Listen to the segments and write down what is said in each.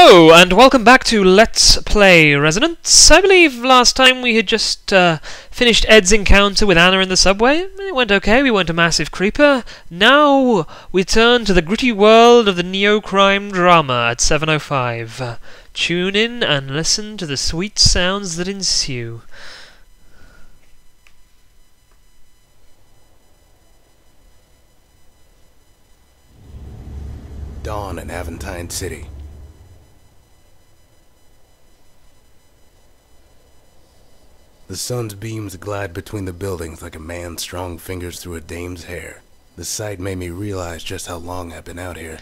Hello, and welcome back to Let's Play Resonance. I believe last time we had just finished Ed's encounter with Anna in the subway. It went okay, we weren't a massive creeper. Now we turn to the gritty world of the neo-crime drama at 7:05. Tune in and listen to the sweet sounds that ensue. Dawn in Aventine City. The sun's beams glide between the buildings like a man's strong fingers through a dame's hair. The sight made me realize just how long I've been out here.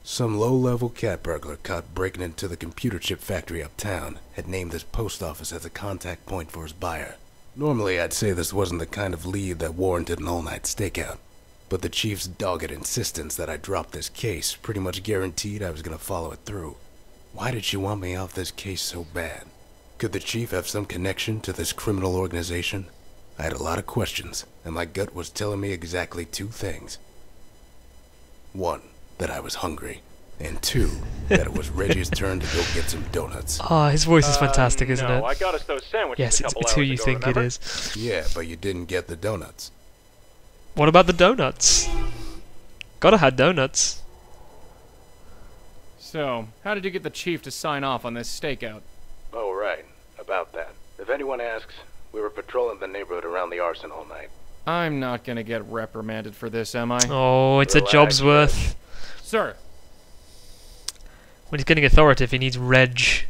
Some low-level cat burglar caught breaking into the computer chip factory uptown had named this post office as a contact point for his buyer. Normally I'd say this wasn't the kind of lead that warranted an all-night stakeout, but the chief's dogged insistence that I drop this case pretty much guaranteed I was going to follow it through. Why did she want me off this case so bad? Could the chief have some connection to this criminal organization? I had a lot of questions, and my gut was telling me exactly two things. One, that I was hungry, and two, that it was Reggie's turn to go get some donuts. Ah, his voice is fantastic, isn't it? I got us those sandwiches Yes, it's who you think it is. Yeah, but you didn't get the donuts. What about the donuts? Gotta have donuts. So, how did you get the chief to sign off on this stakeout? Oh, right. About that. If anyone asks, we were patrolling the neighborhood around the arson all night. I'm not gonna get reprimanded for this, am I? Oh, it's a job's worth. Sir! When he's getting authoritative, he needs Reg.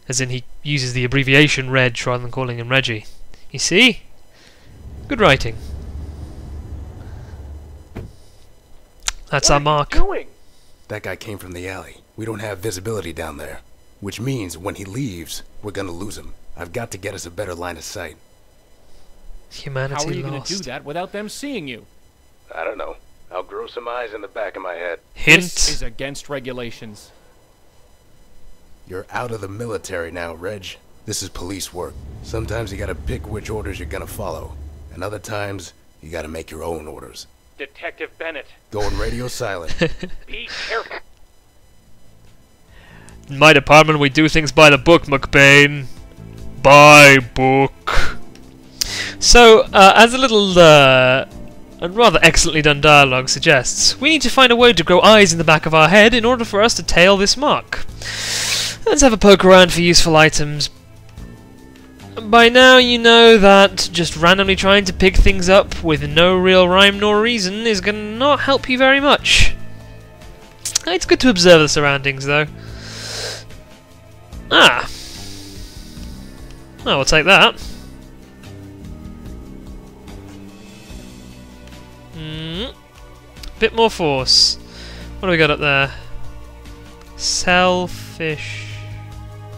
As in, he uses the abbreviation Reg rather than calling him Reggie. You see? Good writing. That's our mark. What are you doing? That guy came from the alley. We don't have visibility down there. Which means when he leaves, we're gonna lose him. I've got to get us a better line of sight. Humanity How are you lost. gonna do that without them seeing you? I don't know. I'll grow some eyes in the back of my head. Hint. This is against regulations. You're out of the military now, Reg. This is police work. Sometimes you gotta pick which orders you're gonna follow. And other times, you gotta make your own orders. Detective Bennett, Going radio silent. be careful. In my department, we do things by the book, McBain. By book. So, as a little, and rather excellently done dialogue suggests, we need to find a way to grow eyes in the back of our head in order for us to tail this mark. Let's have a poke around for useful items. By now you know that just randomly trying to pick things up with no real rhyme nor reason is going to not help you very much. It's good to observe the surroundings, though. Ah. Oh, we'll take that. Bit more force. What do we got up there? Selfish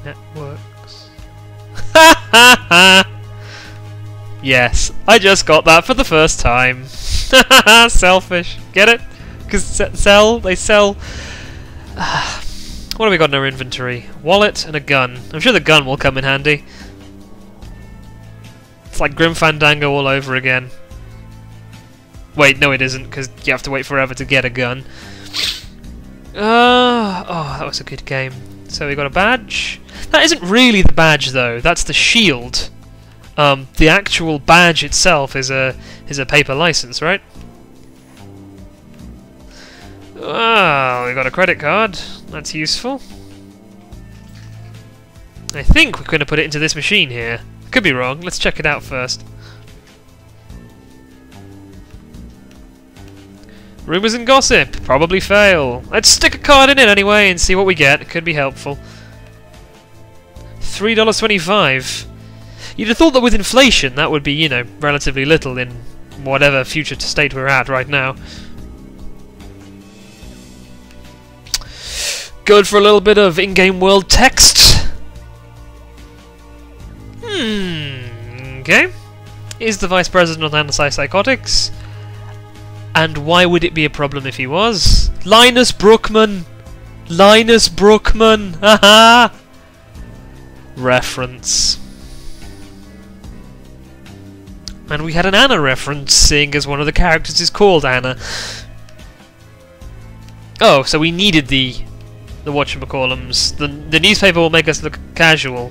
networks. Yes, I just got that for the first time. Selfish. Get it? Because they sell... What have we got in our inventory? Wallet and a gun. I'm sure the gun will come in handy. It's like Grim Fandango all over again. Wait, no it isn't, because you have to wait forever to get a gun. Oh, that was a good game. So we got a badge. That isn't really the badge, though. That's the shield. The actual badge itself is a paper license, right? Oh, we got a credit card. That's useful. I think we're going to put it into this machine here. Could be wrong. Let's check it out first. Rumours and gossip. Probably fail. Let's stick a card in it anyway and see what we get. It could be helpful. $3.25. You'd have thought that with inflation that would be, you know, relatively little in whatever future state we're at right now. Good for a little bit of in-game world text. Okay. Is the Vice President on antipsychotics? And why would it be a problem if he was? Linus Brookman! Linus Brookman! Haha! Reference. And we had an Anna reference, seeing as one of the characters is called Anna. Oh, so we needed the whatchamacallums. The newspaper will make us look casual.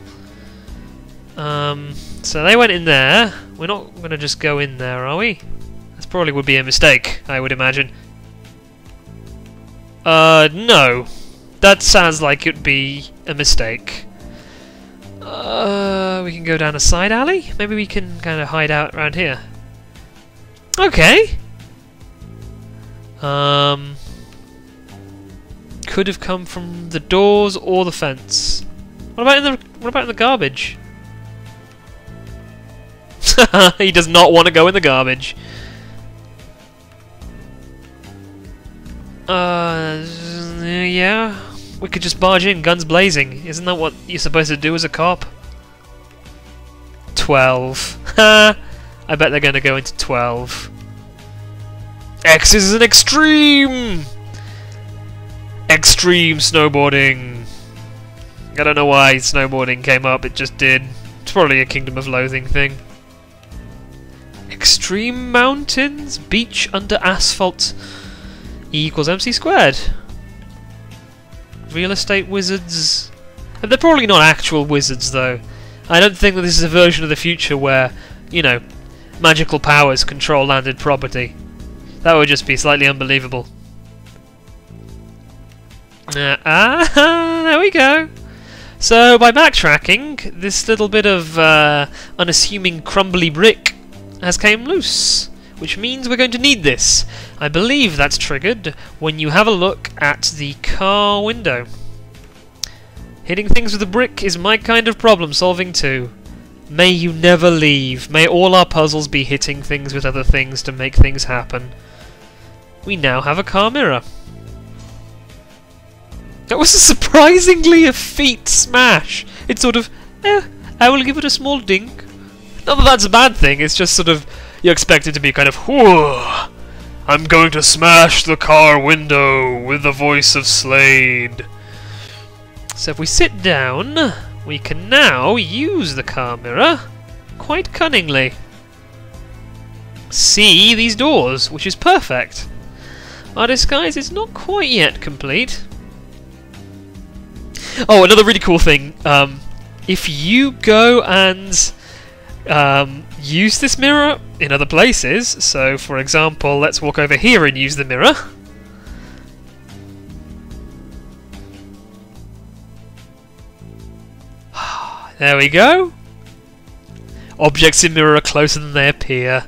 So they went in there. We're not going to just go in there, are we? That probably would be a mistake, I would imagine. No. That sounds like it would be a mistake. We can go down a side alley? Maybe we can kind of hide out around here. Okay. Could have come from the doors or the fence. What about in the garbage? He does not want to go in the garbage. Yeah. We could just barge in, guns blazing. Isn't that what you're supposed to do as a cop? 12. Ha! I bet they're going to go into 12. X is an extreme! Extreme snowboarding. I don't know why snowboarding came up, it just did. It's probably a Kingdom of Loathing thing. Extreme mountains, beach under asphalt. E equals MC squared. Real estate wizards. And they're probably not actual wizards though. I don't think that this is a version of the future where, you know, magical powers control landed property. That would just be slightly unbelievable. There we go. So by backtracking, this little bit of unassuming crumbly brick has came loose, which means we're going to need this. I believe that's triggered when you have a look at the car window. Hitting things with a brick is my kind of problem solving too. May you never leave. May all our puzzles be hitting things with other things to make things happen. We now have a car mirror. That was a surprisingly effete smash. It's sort of, I will give it a small dink. Not that that's a bad thing, it's just sort of, you expect it to be kind of, whoa, I'm going to smash the car window with the voice of Slade. So if we sit down, we can now use the car mirror quite cunningly. See these doors, which is perfect. Our disguise is not quite yet complete. Oh, another really cool thing. If you go and use this mirror in other places, so for example, let's walk over here and use the mirror. There we go. Objects in mirror are closer than they appear.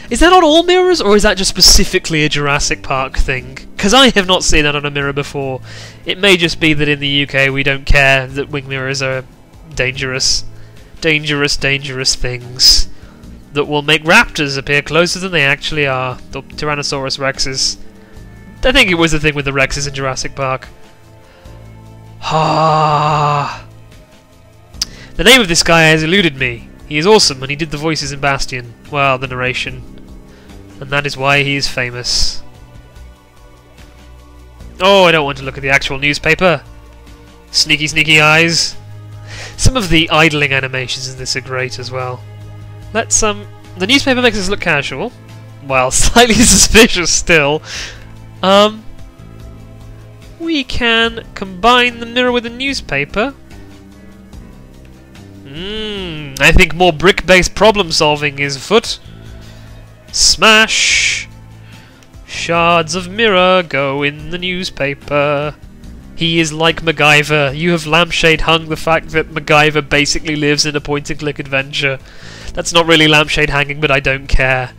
Is that on all mirrors, or is that just specifically a Jurassic Park thing? Because I have not seen that on a mirror before. It may just be that in the UK we don't care that wing mirrors are dangerous. Dangerous things that will make raptors appear closer than they actually are. The Tyrannosaurus Rexes. I think it was the thing with the Rexes in Jurassic Park. The name of this guy has eluded me. He is awesome, and he did the voices in Bastion. Well, the narration. And that is why he is famous. Oh, I don't want to look at the actual newspaper. Sneaky eyes. Some of the idling animations in this are great as well. Let's, the newspaper makes us look casual. Well, slightly suspicious still. We can combine the mirror with the newspaper. I think more brick-based problem solving is afoot. Smash! Shards of mirror go in the newspaper. He is like MacGyver. You have lampshade hung the fact that MacGyver basically lives in a point-and-click adventure. That's not really lampshade hanging, but I don't care.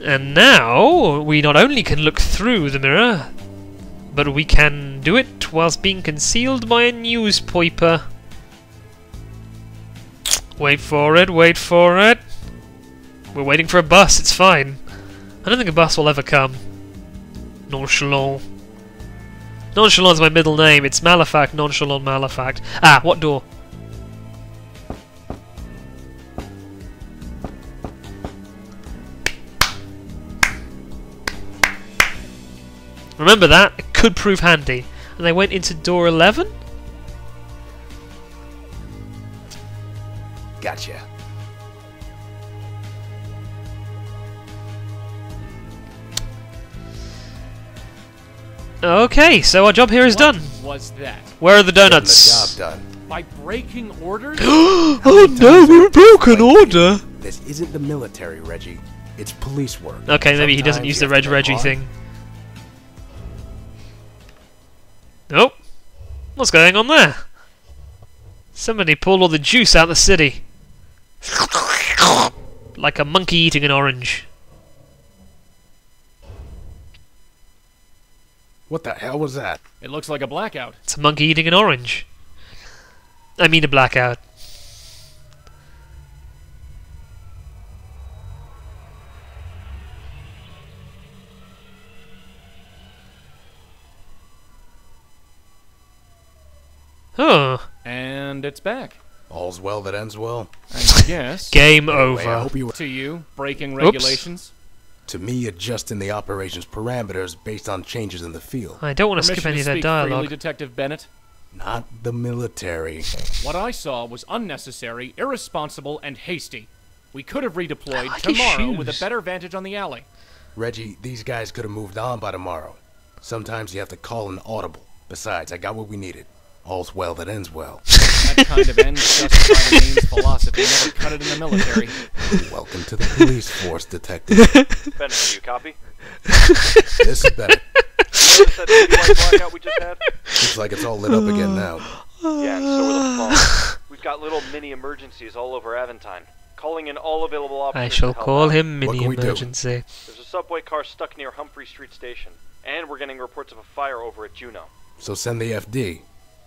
And now, we not only can look through the mirror, but we can do it whilst being concealed by a newspaper. Wait for it, wait for it. We're waiting for a bus, it's fine. I don't think a bus will ever come. Nonchalant. Nonchalant's my middle name, it's Malafact, Nonchalant Malafact. Ah, what door? Remember that? It could prove handy. And they went into door 11? Gotcha. Gotcha. Okay, so our job here is done. What was that? Where are the Getting donuts? the job done. By breaking orders? Oh no, we broke an order! This isn't the military, Reggie. It's police work. Okay, maybe he doesn't Sometimes use you the have to Reggie work thing. Nope. What's going on there? Somebody pulled all the juice out of the city. Like a monkey eating an orange. What the hell was that? It looks like a blackout. It's a monkey eating an orange. I mean a blackout. Huh. And it's back. All's well that ends well. I guess. Game Anyway, I over. hope you To you, breaking Oops. regulations. To me, adjusting the operation's parameters based on changes in the field. I don't want to skip Permission any of to that speak freely, dialogue. Detective Bennett. Not the military. What I saw was unnecessary, irresponsible, and hasty. We could have redeployed like his tomorrow with a shoes. better vantage on the alley. Reggie, these guys could have moved on by tomorrow. Sometimes you have to call an audible. Besides, I got what we needed. All's well that ends well. That kind of ends justify the means philosophy never cut it in the military. Welcome to the police force, detective. Bennett, do you copy? This is better. Notice that citywide blackout we just had? Looks like it's all lit up again now. Yeah, and so are the phones. We've got little mini emergencies all over Aventine. Calling in all available options I shall to help call out. him What Mini can we do? Emergency. There's a subway car stuck near Humphrey Street Station. And we're getting reports of a fire over at Juneau. So send the FD.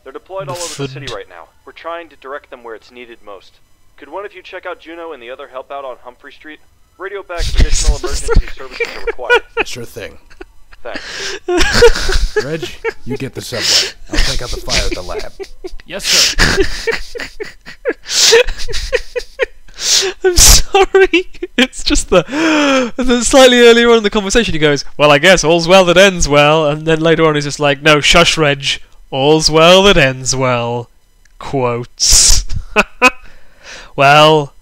They're deployed all over the city Fud. right now. We're trying to direct them where it's needed most. Could one of you check out Juneau and the other help out on Humphrey Street? Radio back if additional emergency services are required. Sure thing. Thanks. Reg, you get the subway. I'll take out the fire at the lab. Yes, sir. I'm sorry. It's just the slightly earlier on in the conversation he goes, well, I guess all's well that ends well, and then later on he's just like, no, shush, Reg. All's well that ends well. Quotes. Well,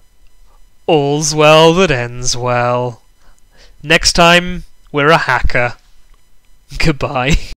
all's well that ends well. Next time, we're a hacker. Goodbye.